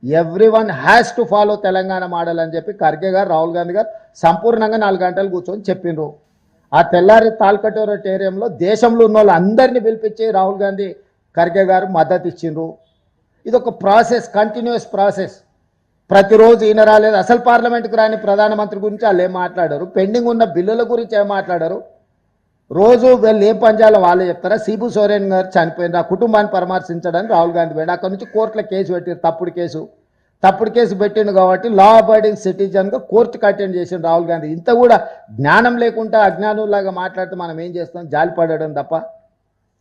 Everyone has to follow Telangana model అని చెప్పి ఖర్గే గారు రాహుల్ గాంధీ గారు సంపూర్ణంగా 4 గంటలు కూర్చొని చెప్పిండ్రు. ఆ తెల్లారి తాల్కటోరేటేరియంలో దేశంలో ఉన్న వాళ్ళు అందరినీ పిలిపించి రాహుల్ గాంధీ ఖర్గే గారు మద్దతు ఇచ్చిండ్రు. ఇది ఒక ప్రాసెస్, కంటిన్యూస్ ప్రాసెస్. ప్రతిరోజు ఈయన రాలేదు, అసలు పార్లమెంట్కి రాని ప్రధానమంత్రి గురించి వాళ్ళు ఏం మాట్లాడారు, పెండింగ్ ఉన్న బిల్లుల గురించి ఏం మాట్లాడారు, రోజు వీళ్ళు ఏం పంచాలో వాళ్ళే చెప్తారా. సిబు సోరెన్ గారు చనిపోయింది, ఆ కుటుంబాన్ని పరామర్శించడానికి రాహుల్ గాంధీ పోయింది. అక్కడ నుంచి కోర్టులో కేసు పెట్టారు, తప్పుడు కేసు పెట్టిండు కాబట్టి లా అబైడింగ్ సిటిజన్గా కోర్టుకు అటెండ్ చేసిండు రాహుల్ గాంధీ. ఇంత కూడా జ్ఞానం లేకుండా అజ్ఞానులాగా మాట్లాడితే మనం ఏం చేస్తాం, జాలిపడడం తప్ప.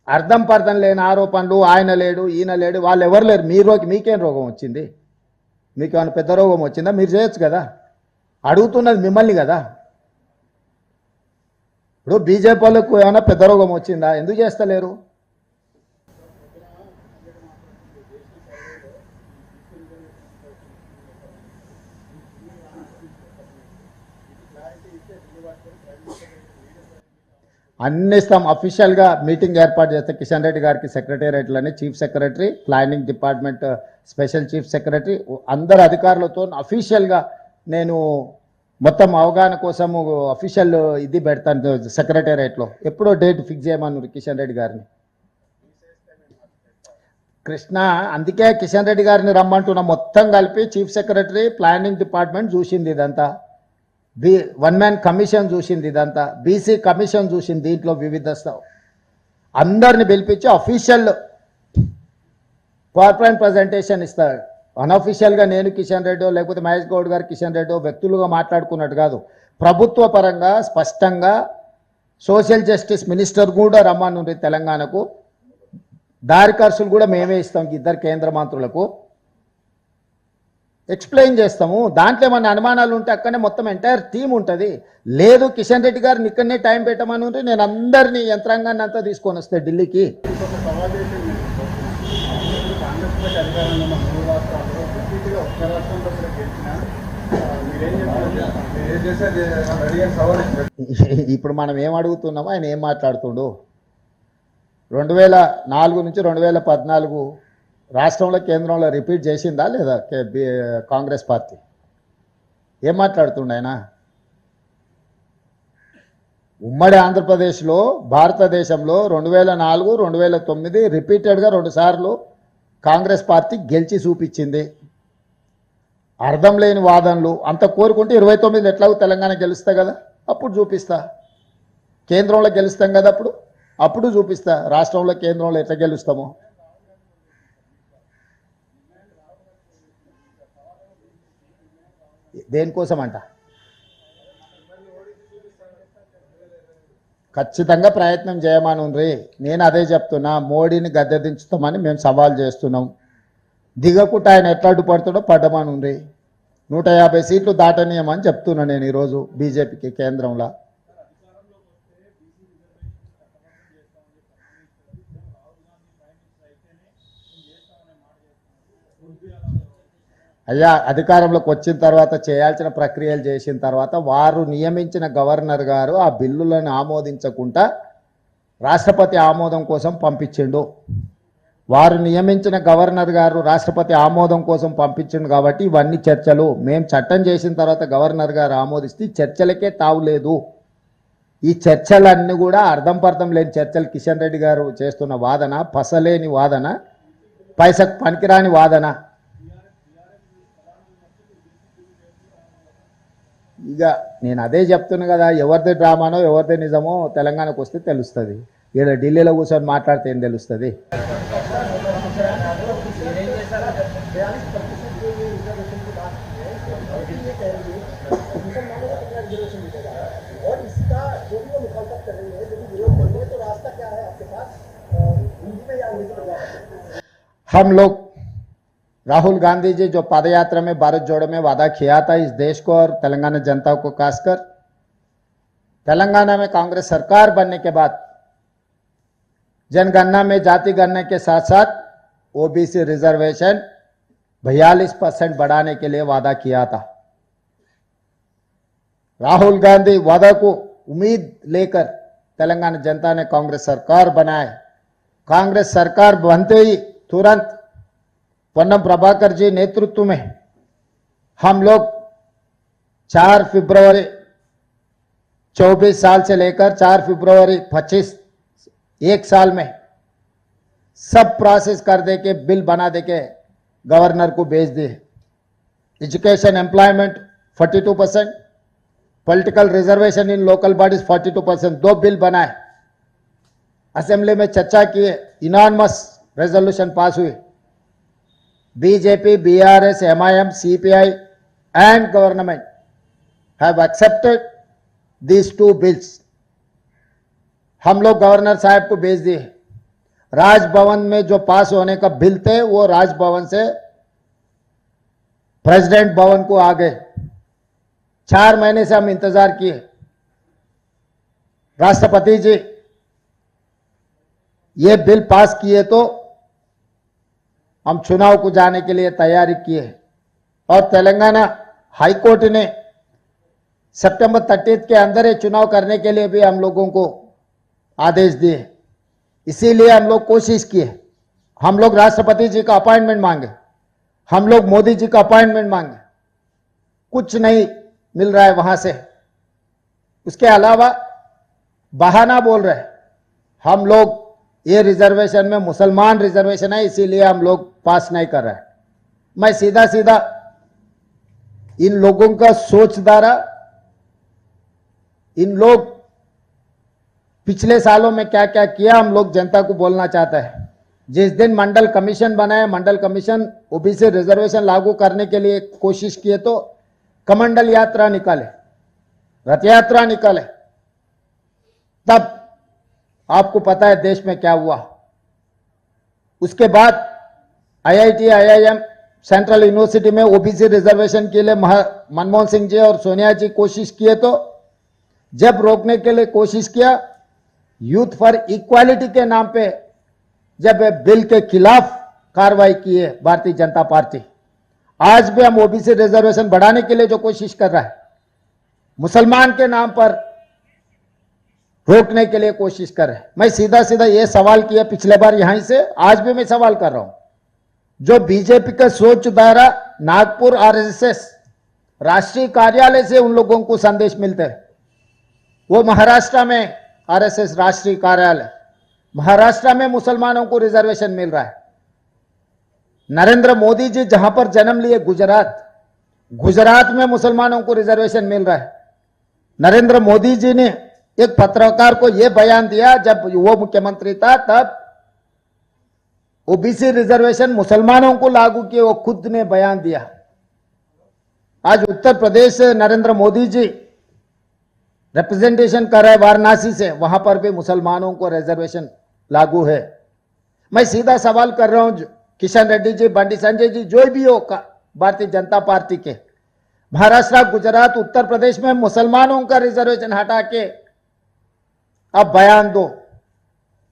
అర్థం పర్థం లేని ఆరోపణలు, ఆయన లేడు ఈయన లేడు, వాళ్ళు ఎవరు లేరు. మీకేం రోగం వచ్చింది, మీకు ఏమైనా పెద్ద రోగం వచ్చిందా, మీరు చేయొచ్చు కదా. అడుగుతున్నది మిమ్మల్ని కదా. ఇప్పుడు బీజేపీ వాళ్ళకు ఏమైనా పెద్ద రోగం వచ్చిందా, ఎందుకు చేస్తలేరు? అన్ని ఇస్తాం. అఫీషియల్గా మీటింగ్ ఏర్పాటు చేస్తే కిషన్ రెడ్డి గారికి సెక్రటేరియట్లని, chief secretary, planning department special chief secretary, అందరు అధికారులతో అఫీషియల్గా నేను మొత్తం అవగాహన కోసము అఫీషియల్ ఇది పెడతాను సెక్రటేరియట్లో. ఎప్పుడో డేట్ ఫిక్స్ చేయమన్నారు కిషన్ రెడ్డి గారిని. కృష్ణ, అందుకే కిషన్ రెడ్డి గారిని రమ్మంటున్నా. మొత్తం కలిపి చీఫ్ సెక్రటరీ, ప్లానింగ్ డిపార్ట్మెంట్ చూసింది ఇదంతా, వన్ మ్యాన్ కమిషన్ చూసింది ఇదంతా, బీసీ కమిషన్ చూసింది. దీంట్లో వివిధ అందరిని పిలిపించి అఫీషియల్ పవర్ పాయింట్ ప్రజెంటేషన్ ఇస్తారు. అన్అఫీషియల్గా నేను కిషన్ రెడ్డి లేకపోతే మహేష్ గౌడ్ గారు కిషన్ రెడ్డి వ్యక్తులుగా మాట్లాడుకున్నట్టు కాదు, ప్రభుత్వ పరంగా స్పష్టంగా సోషల్ జస్టిస్ మినిస్టర్ కూడా రమ్మనుంది తెలంగాణకు. దారి ఖర్చులు కూడా మేమే ఇస్తాం, ఇద్దరు కేంద్ర మంత్రులకు ఎక్స్ప్లెయిన్ చేస్తాము. దాంట్లో ఏమన్నా అనుమానాలు ఉంటే అక్కడనే మొత్తం ఎంటైర్ టీం ఉంటుంది. లేదు కిషన్ రెడ్డి గారిని ఇక్కడనే టైం పెట్టమని ఉంటే నేను అందరినీ యంత్రాంగాన్ని అంతా తీసుకొని వస్తే ఢిల్లీకి. ఇప్పుడు మనం ఏం అడుగుతున్నామో ఆయన ఏం మాట్లాడుతుండు. 2004 నుంచి 2014 రాష్ట్రంలో కేంద్రంలో రిపీట్ చేసిందా లేదా కాంగ్రెస్ పార్టీ? ఏం మాట్లాడుతుండ ఆయన? ఉమ్మడి ఆంధ్రప్రదేశ్లో భారతదేశంలో 2004, 2009 రిపీటెడ్గా 2 సార్లు కాంగ్రెస్ పార్టీ గెలిచి చూపించింది. అర్థం లేని వాదనలు అంత కోరుకుంటే 29 ఎట్లాగో తెలంగాణ గెలుస్తా కదా, అప్పుడు చూపిస్తా. కేంద్రంలో గెలుస్తాం కదా, అప్పుడు చూపిస్తా రాష్ట్రంలో కేంద్రంలో ఎట్లా గెలుస్తామో. దేనికోసం అంట? ఖచ్చితంగా ప్రయత్నం చేయమని ఉంది. నేను అదే చెప్తున్నా, మోడీని గద్దె దించుతామని మేము సవాల్ చేస్తున్నాం. దిగకుండా ఆయన ఎట్లా అడ్డుపడుతాడో పడ్డమని ఉంది. 150 సీట్లు దాటనీయమని చెప్తున్నా నేను ఈరోజు బీజేపీకి కేంద్రంలో. అయ్యా, అధికారంలోకి వచ్చిన తర్వాత చేయాల్సిన ప్రక్రియలు చేసిన తర్వాత వారు నియమించిన గవర్నర్ గారు ఆ బిల్లులను ఆమోదించకుండా రాష్ట్రపతి ఆమోదం కోసం పంపించిండు. వారు నియమించిన గవర్నర్ గారు రాష్ట్రపతి ఆమోదం కోసం పంపించిండు కాబట్టి ఇవన్నీ చర్చలు. మేము చట్టం చేసిన తర్వాత గవర్నర్ గారు ఆమోదిస్తే చర్చలకే తావులేదు. ఈ చర్చలన్నీ కూడా అర్థం పర్థం లేని చర్చలు. కిషన్ రెడ్డి గారు చేస్తున్న వాదన పసలేని వాదన, పైసకు పనికిరాని వాదన. ఇక నేను అదే చెప్తున్నా కదా, ఎవరిది డ్రామానో ఎవరిది నిజమో తెలంగాణకు వస్తే తెలుస్తుంది. ఇక్కడ ఢిల్లీలో కూర్చొని మాట్లాడితే ఏం తెలుస్తుంది? हम लोग राहुल गांधी जी जो पदयात्रा में भारत जोड़ो में वादा किया था इस देश को और तेलंगाना जनता को खासकर, तेलंगाना में कांग्रेस सरकार बनने के बाद जनगणना में जाति गणना के साथ साथ ओबीसी रिजर्वेशन 42% बढ़ाने के लिए वादा किया था। राहुल गांधी वादा को उम्मीद लेकर तेलंगाना जनता ने कांग्रेस सरकार बनाए। कांग्रेस सरकार बनते ही तुरंत पोन्नम प्रभाकर जी नेतृत्व में हम लोग 4 फरवरी 24 साल से लेकर 4 फरवरी 25 एक साल में सब प्रोसेस कर दे के बिल बना दे के गवर्नर को भेज दिए। एजुकेशन एम्प्लॉयमेंट 42%, पॉलिटिकल रिजर्वेशन इन लोकल बॉडीज 42%, 2 बिल बनाए, असेंबली में चर्चा किए, इनॉर्मस रेजोल्यूशन पास हुई। BJP, BRS, MIM, CPI and government have accepted these 2 bills. हम लोग गवर्नर साहब को भेज दिए। राजभवन में जो पास होने का बिल थे वो राजभवन से प्रेसिडेंट भवन को आ गए। 4 महीने से हम इंतजार किए। राष्ट्रपति जी ये बिल पास किए तो हम चुनाव को जाने के लिए तैयारी किए और तेलंगाना हाई कोर्ट ने सितंबर 30 के अंदर ये चुनाव करने के लिए भी हम लोगों को आदेश दिए। इसीलिए हम लोग कोशिश किए। हम लोग राष्ट्रपति जी का अपॉइंटमेंट मांगे, हम लोग मोदी जी का अपॉइंटमेंट मांगे, कुछ नहीं मिल रहा है वहां से। उसके अलावा बहाना बोल रहे हम लोग ये रिजर्वेशन में मुसलमान रिजर्वेशन है इसीलिए हम लोग पास नहीं कर रहे हैं। मैं सीधा सीधा इन लोगों का सोच धारा, इन लोग पिछले सालों में क्या क्या किया हम लोग जनता को बोलना चाहता है। जिस दिन मंडल कमीशन बनाए, मंडल कमीशन ओबीसी रिजर्वेशन लागू करने के लिए कोशिश किए तो कमंडल यात्रा निकाले, रथ यात्रा निकाले, तब आपको पता है देश में क्या हुआ। उसके बाद आईआईटी, आईआईएम, सेंट्रल यूनिवर्सिटी में ओबीसी रिजर्वेशन के लिए मनमोहन सिंह जी और सोनिया जी कोशिश किए तो जब रोकने के लिए कोशिश किया, यूथ फॉर इक्वालिटी के नाम पे जब बिल के खिलाफ कार्रवाई की है भारतीय जनता पार्टी। आज भी हम ओबीसी रिजर्वेशन बढ़ाने के लिए जो कोशिश कर रहा है, मुसलमान के नाम पर रोकने के लिए कोशिश कर रहे हैं। मैं सीधा सीधा ये सवाल किया पिछले बार यहीं से, आज भी मैं सवाल कर रहा हूं। जो बीजेपी का सोच द्वारा नागपुर आरएसएस राष्ट्रीय कार्यालय से उन लोगों को संदेश मिलते हैं, वो महाराष्ट्र में आरएसएस राष्ट्रीय कार्यालय, महाराष्ट्र में मुसलमानों को रिजर्वेशन मिल रहा है। नरेंद्र मोदी जी जहां पर जन्म लिए गुजरात में मुसलमानों को रिजर्वेशन मिल रहा है। नरेंद्र मोदी जी ने एक पत्रकार को यह बयान दिया जब वो मुख्यमंत्री था, तब ओबीसी रिजर्वेशन मुसलमानों को लागू किए, वो खुद ने बयान दिया। आज उत्तर प्रदेश से नरेंद्र मोदी जी रिप्रेजेंटेशन कर रहे वाराणसी से, वहां पर भी मुसलमानों को रिजर्वेशन लागू है। मैं सीधा सवाल कर रहा हूं, किशन रेड्डी जी, बंडी संजय जी, जो भी हो भारतीय जनता पार्टी के, महाराष्ट्र, गुजरात, उत्तर प्रदेश में मुसलमानों का रिजर्वेशन हटा के अब बयान दो।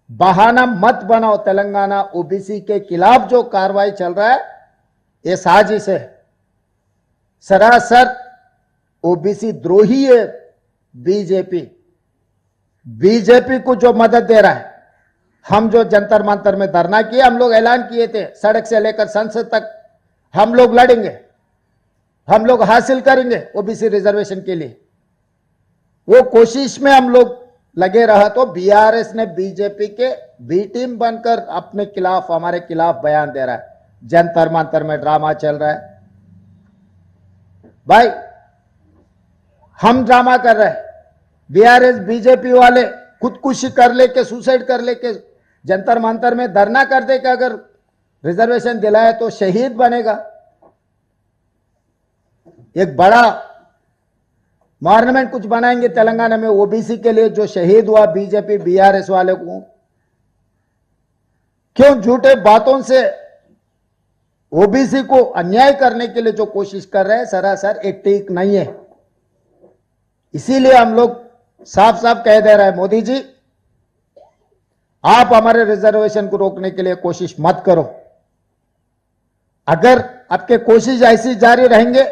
बहाना मत बनाओ। तेलंगाना ओबीसी के खिलाफ जो कार्रवाई चल रहा है ये साजिश है, सरासर ओबीसी द्रोही है। बीजेपी को जो मदद दे रहा है, हम जो जंतर मंतर में धरना किए, हम लोग ऐलान किए थे सड़क से लेकर संसद तक हम लोग लड़ेंगे, हम लोग हासिल करेंगे ओबीसी रिजर्वेशन के लिए। वो कोशिश में हम लोग लगे रहा तो बीआरएस ने बीजेपी के बी टीम बनकर अपने खिलाफ, हमारे खिलाफ बयान दे रहा है। जंतर मंतर में ड्रामा चल रहा है। भाई हम ड्रामा कर रहे हैं, बीआरएस बीजेपी वाले खुदकुशी कर लेके, सुसाइड कर लेके जंतर मंतर में धरना कर दे कि अगर रिजर्वेशन दिलाए तो शहीद बनेगा। एक बड़ा मॉन्यूमेंट कुछ बनाएंगे तेलंगाना में ओबीसी के लिए, जो शहीद हुआ बीजेपी बीआरएस वाले को। क्यों झूठे बातों से ओबीसी को अन्याय करने के लिए जो कोशिश कर रहे हैं, सरासर एक ठीक नहीं है। इसीलिए हम लोग साफ साफ कह दे रहे हैं, मोदी जी आप हमारे रिजर्वेशन को रोकने के लिए कोशिश मत करो। अगर आपके कोशिश ऐसी जारी रहेंगे,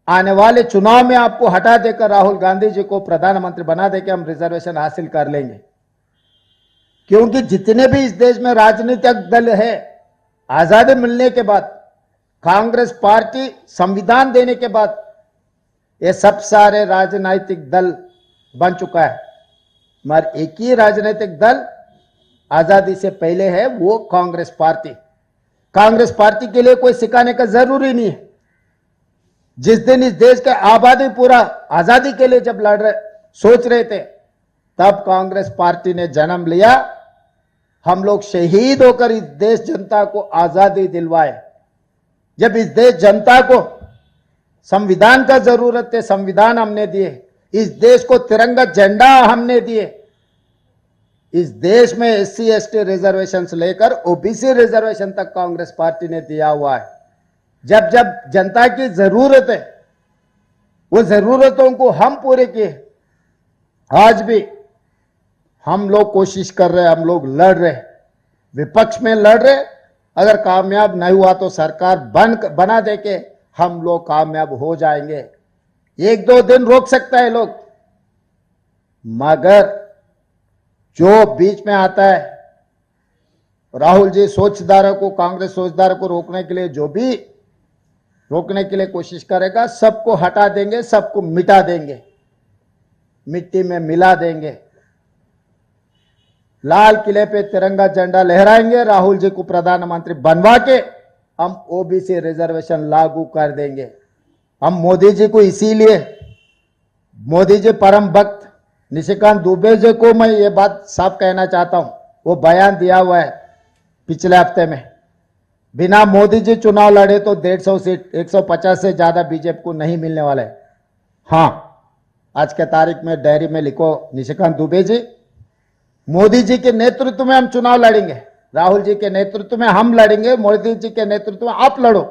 आने वाले चुनाव में आपको हटा देकर राहुल गांधी जी को प्रधानमंत्री बना देकर हम रिजर्वेशन हासिल कर लेंगे। क्योंकि जितने भी इस देश में राजनीतिक दल है, आजादी मिलने के बाद, कांग्रेस पार्टी संविधान देने के बाद ये सब सारे राजनीतिक दल बन चुका है, मगर एक ही राजनीतिक दल आजादी से पहले है, वो कांग्रेस पार्टी। कांग्रेस पार्टी के लिए कोई सिखाने का जरूरी नहीं है। जिस दिन इस देश के आबादी पूरा आजादी के लिए जब लड़ रहे सोच रहे थे, तब कांग्रेस पार्टी ने जन्म लिया। हम लोग शहीद होकर इस देश जनता को आजादी दिलवाए। जब इस देश जनता को संविधान का जरूरत है, संविधान हमने दिए। इस देश को तिरंगा झंडा हमने दिए। इस देश में एससी एसटी रिजर्वेशन से लेकर ओबीसी रिजर्वेशन तक कांग्रेस पार्टी ने दिया हुआ है। जब जब जनता की जरूरत है, वो जरूरतों को हम पूरे किए। आज भी हम लोग कोशिश कर रहे, हम लोग लड़ रहे, विपक्ष में लड़ रहे। अगर कामयाब नहीं हुआ तो सरकार बना दे के हम लोग कामयाब हो जाएंगे। एक दो दिन रोक सकता है लोग, मगर जो बीच में आता है, राहुल जी सोचदारों को, कांग्रेस सोचदारों को रोकने के लिए जो भी रोकने के लिए कोशिश करेगा, सबको हटा देंगे, सबको मिटा देंगे, मिट्टी में मिला देंगे। लाल किले पे तिरंगा झंडा लहराएंगे, राहुल जी को प्रधानमंत्री बनवा के हम ओबीसी रिजर्वेशन लागू कर देंगे। हम मोदी जी को इसीलिए, मोदी जी परम भक्त निशिकांत दुबे जी को मैं ये बात साफ कहना चाहता हूं। वो बयान दिया हुआ है पिछले हफ्ते में, बिना मोदी जी चुनाव लड़े तो 150 सीट, 150 से ज्यादा बीजेपी को नहीं मिलने वाला है। हाँ, आज के तारीख में डायरी में लिखो, निशिकांत दुबे जी, मोदी जी के नेतृत्व में हम चुनाव लड़ेंगे, राहुल जी के नेतृत्व में हम लड़ेंगे, मोदी जी के नेतृत्व में आप लड़ो।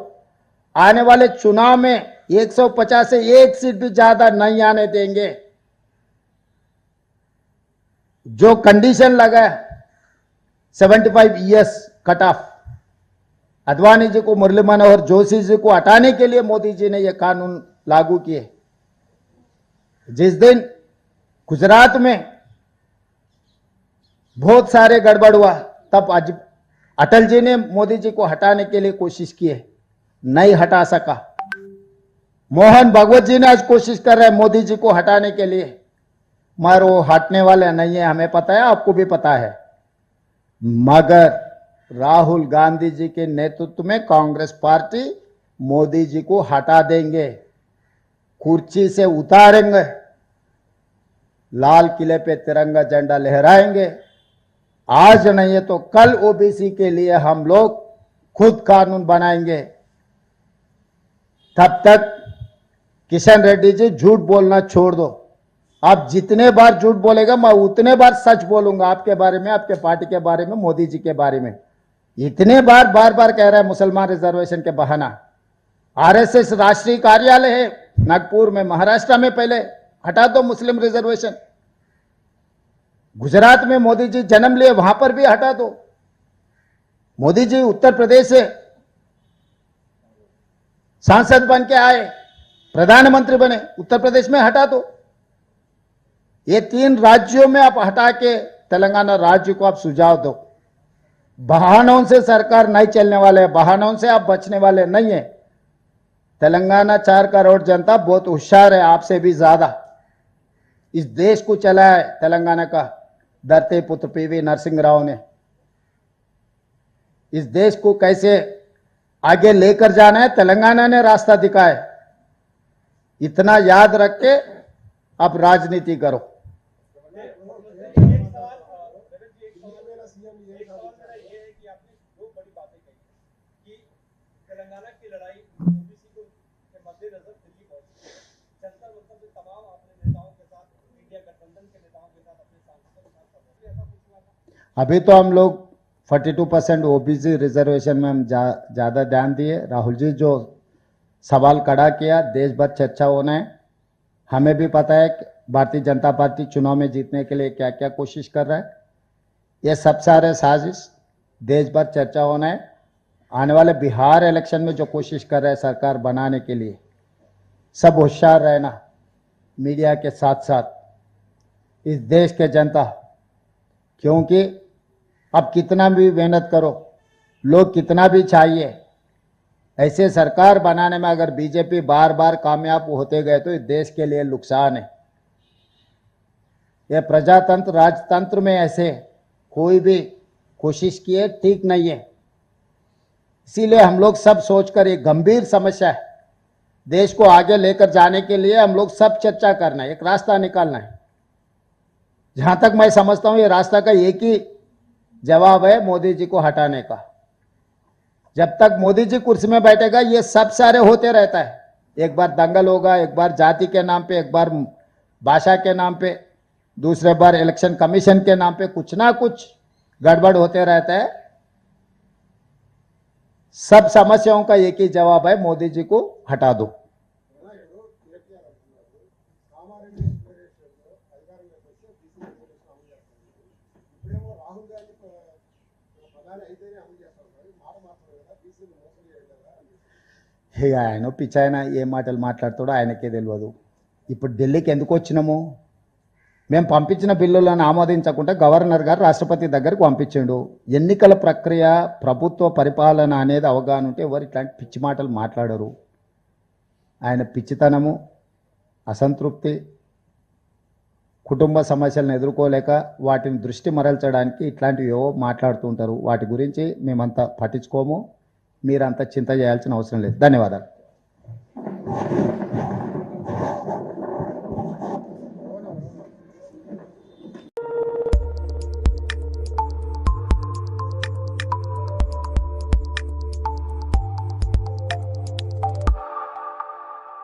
आने वाले चुनाव में 150 से एक सीट भी ज्यादा नहीं आने देंगे। जो कंडीशन लगा है 75 years cut off, Advani ji को, मुरली मनोहर जोशी जी को हटाने के लिए मोदी जी ने यह कानून लागू किए। जिस दिन गुजरात में बहुत सारे गड़बड़ हुआ, तब आज अटल जी ने मोदी जी को हटाने के लिए कोशिश की है, नहीं हटा सका। मोहन भागवत जी ने आज कोशिश कर रहे हैं मोदी जी को हटाने के लिए, मगर वो हटने वाले नहीं है, हमें पता है, आपको भी पता है। मगर राहुल गांधी जी के नेतृत्व में कांग्रेस पार्टी मोदी जी को हटा देंगे, कुर्सी से उतारेंगे, लाल किले पे तिरंगा झंडा लहराएंगे। आज नहीं है तो कल ओबीसी के लिए हम लोग खुद कानून बनाएंगे। तब तक किशन रेड्डी जी झूठ बोलना छोड़ दो। आप जितने बार झूठ बोलेगा, मैं उतने बार सच बोलूंगा आपके बारे में, आपके पार्टी के बारे में, मोदी जी के बारे में। इतने बार बार कह रहा है मुसलमान रिजर्वेशन के बहाना। आरएसएस राष्ट्रीय कार्यालय है नागपुर में, महाराष्ट्र में, पहले हटा दो मुस्लिम रिजर्वेशन। गुजरात में मोदी जी जन्म लिए, वहां पर भी हटा दो। मोदी जी उत्तर प्रदेश से सांसद बन के आए, प्रधानमंत्री बने, उत्तर प्रदेश में हटा दो। ये 3 राज्यों में आप हटा के तेलंगाना राज्य को आप सुझाव दो। बहानों से सरकार नहीं चलने वाले है, बहानों से आप बचने वाले नहीं है। तेलंगाना 4 करोड़ जनता बहुत होशियार है, आपसे भी ज्यादा। इस देश को चला है तेलंगाना का धरती पुत्र पीवी नरसिंह राव ने। इस देश को कैसे आगे लेकर जाना है, तेलंगाना ने रास्ता दिखाया। इतना याद रख के अब राजनीति करो। तेलंगाना की लड़ाई ओबीसी को के मद्देनजर दिल्ली पहुंची, जनता मतलब से तमाम अपने नेताओं के साथ, इंडिया गठबंधन के नेताओं के साथ, अपने सांसदों के साथ ऐसा कुछ हुआ था? अभी तो हम लोग 42% ओबीसी रिजर्वेशन में हम ज्यादा ध्यान दिए। राहुल जी जो सवाल खड़ा किया, देश भर चर्चा होना है। हमें भी पता है कि भारतीय जनता पार्टी चुनाव में जीतने के लिए क्या क्या कोशिश कर रहा है। ये सब सारे साजिश देश भर चर्चा होना है। आने वाले बिहार इलेक्शन में जो कोशिश कर रहे हैं सरकार बनाने के लिए, सब होशियार रहना, मीडिया के साथ साथ इस देश के जनता, क्योंकि अब कितना भी मेहनत करो, लोग कितना भी चाहिए, ऐसे सरकार बनाने में अगर बीजेपी बार बार कामयाब होते गए तो इस देश के लिए नुकसान है। यह प्रजातंत्र राजतंत्र में ऐसे कोई भी कोशिश किए ठीक नहीं है। इसीलिए हम लोग सब सोचकर, एक गंभीर समस्या है, देश को आगे लेकर जाने के लिए हम लोग सब चर्चा करना है, एक रास्ता निकालना है। जहां तक मैं समझता हूं ये रास्ता का एक ही जवाब है, मोदी जी को हटाने का। जब तक मोदी जी कुर्सी में बैठेगा ये सब सारे होते रहता है, एक बार दंगल होगा, एक बार जाति के नाम पे, एक बार भाषा के नाम पे, दूसरे बार इलेक्शन कमीशन के नाम पे कुछ ना कुछ गड़बड़ होते रहता है। सब समस्याओं का एक ही जवाब है, मोदी जी को हटा दो। ఆయన పిచ్చి, ఆయన ఏ మాటలు మాట్లాడుతాడో ఆయనకే తెలియదు. ఇప్పుడు ఢిల్లీకి ఎందుకు వచ్చినాము? మేము పంపించిన బిల్లులను ఆమోదించకుండా గవర్నర్ గారు రాష్ట్రపతి దగ్గరకు పంపించిండు. ఎన్నికల ప్రక్రియ, ప్రభుత్వ పరిపాలన అనేది అవగాహన ఉంటే ఎవరు ఇట్లాంటి పిచ్చి మాటలు మాట్లాడరు. ఆయన పిచ్చితనము, అసంతృప్తి, కుటుంబ సమస్యలను ఎదుర్కోలేక వాటిని దృష్టి మరల్చడానికి ఇట్లాంటివి ఏవో మాట్లాడుతూ ఉంటారు. వాటి గురించి మేమంతా పట్టించుకోము, మీరంతా చింత చేయాల్సిన అవసరం లేదు. ధన్యవాదాలు.